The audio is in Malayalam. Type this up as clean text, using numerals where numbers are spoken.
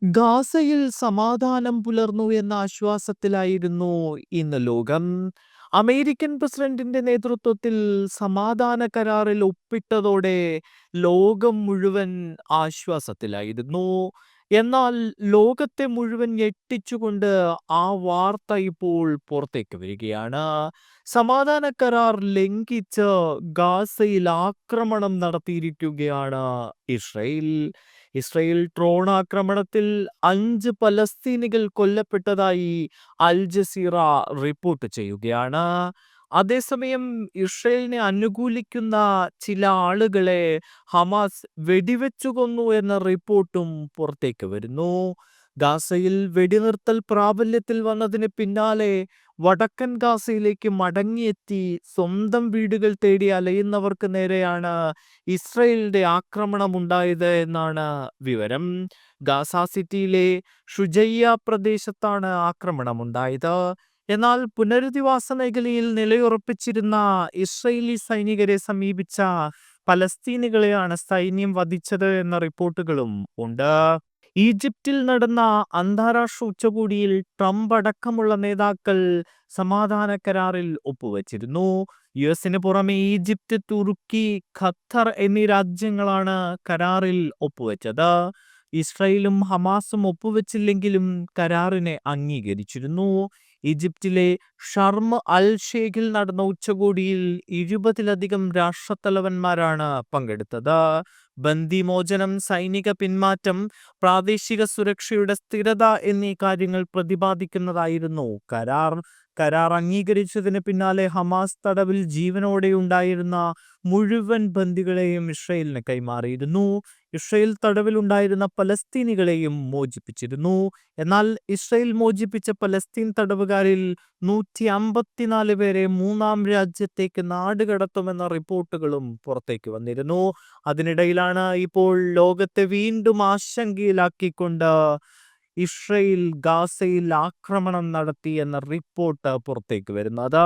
ഗാസയിൽ സമാധാനം പുലർന്നു എന്ന ആശ്വാസത്തിലായിരുന്നു ഇന്ന് ലോകം. അമേരിക്കൻ പ്രസിഡന്റിന്റെ നേതൃത്വത്തിൽ സമാധാന കരാറിൽ ഒപ്പിട്ടതോടെ ലോകം മുഴുവൻ ആശ്വാസത്തിലായിരുന്നു. എന്നാൽ ലോകത്തെ മുഴുവൻ ഞെട്ടിച്ചുകൊണ്ട് ആ വാർത്ത ഇപ്പോൾ പുറത്തേക്ക് വരികയാണ്. സമാധാന കരാർ ലംഘിച്ച് ഗാസയിൽ ആക്രമണം നടത്തിയിരിക്കുകയാണ് ഇസ്രയേൽ. ഇസ്രയേൽ ഡ്രോൺ ആക്രമണത്തിൽ 5 പലസ്തീനികൾ കൊല്ലപ്പെട്ടതായി അൽ ജസീറ റിപ്പോർട്ട് ചെയ്യുകയാണ്. അതേസമയം ഇസ്രയേലിനെ അനുകൂലിക്കുന്ന ചില ആളുകളെ ഹമാസ് വെടിവെച്ചു കൊന്നു എന്ന റിപ്പോർട്ടും പുറത്തേക്ക് വരുന്നു. ഗാസയിൽ വെടിനിർത്തൽ പ്രാബല്യത്തിൽ വന്നതിന് പിന്നാലെ വടക്കൻ ഗാസയിലേക്ക് മടങ്ങിയെത്തി സ്വന്തം വീടുകൾ തേടി അലയുന്നവർക്ക് നേരെയാണ് ഇസ്രയേലിന്റെ ആക്രമണമുണ്ടായത് എന്നാണ് വിവരം. ഗാസ സിറ്റിയിലെ ഷുജയ്യ പ്രദേശത്താണ് ആക്രമണമുണ്ടായത്. എന്നാൽ പുനരധിവാസ മേഖലയിൽ നിലയുറപ്പിച്ചിരുന്ന ഇസ്രയേലി സൈനികരെ സമീപിച്ച പലസ്തീനികളെയാണ് സൈന്യം വധിച്ചത് എന്ന റിപ്പോർട്ടുകളും ഉണ്ട്. ഈജിപ്തിൽ നടന്ന അന്താരാഷ്ട്ര ഉച്ചകോടിയിൽ ട്രംപ് അടക്കമുള്ള നേതാക്കൾ സമാധാന കരാറിൽ ഒപ്പുവച്ചിരുന്നു. യുഎസിന് പുറമെ ഈജിപ്ത്, തുർക്കി, ഖത്തർ എന്നീ രാജ്യങ്ങളാണ് കരാറിൽ ഒപ്പുവെച്ചത്. ഇസ്രയേലും ഹമാസും ഒപ്പുവെച്ചില്ലെങ്കിലും കരാറിനെ അംഗീകരിച്ചിരുന്നു. ഈജിപ്തിലെ ഷർം അൽ ഷേഖിൽ നടന്ന ഉച്ചകോടിയിൽ 20-ലധികം രാഷ്ട്രത്തലവന്മാരാണ് പങ്കെടുത്തത്. ബന്ദിമോചനം, സൈനിക പിന്മാറ്റം, പ്രാദേശിക സുരക്ഷയുടെ സ്ഥിരത എന്നീ കാര്യങ്ങൾ പ്രതിപാദിക്കുന്നതായിരുന്നു കരാർ. കരാർ അംഗീകരിച്ചതിന് പിന്നാലെ ഹമാസ് തടവിൽ ജീവനോടെയുണ്ടായിരുന്ന മുഴുവൻ ബന്ദികളെയും ഇസ്രയേലിന് കൈമാറിയിരുന്നു. ഇസ്രയേൽ തടവിലുണ്ടായിരുന്ന പലസ്തീനികളെയും മോചിപ്പിച്ചിരുന്നു. എന്നാൽ ഇസ്രയേൽ മോചിപ്പിച്ച പലസ്തീൻ തടവുകാരിൽ 154 പേരെ മൂന്നാം രാജ്യത്തേക്ക് നാടുകടത്തുമെന്ന റിപ്പോർട്ടുകളും പുറത്തേക്ക് വന്നിരുന്നു. അതിനിടയിലാണ് ഇപ്പോൾ ലോകത്തെ വീണ്ടും ആശങ്കയിലാക്കിക്കൊണ്ട് ഇസ്രയേൽ ഗാസയിൽ ആക്രമണം നടത്തി എന്ന റിപ്പോർട്ട് പുറത്തേക്ക് വരുന്നത്.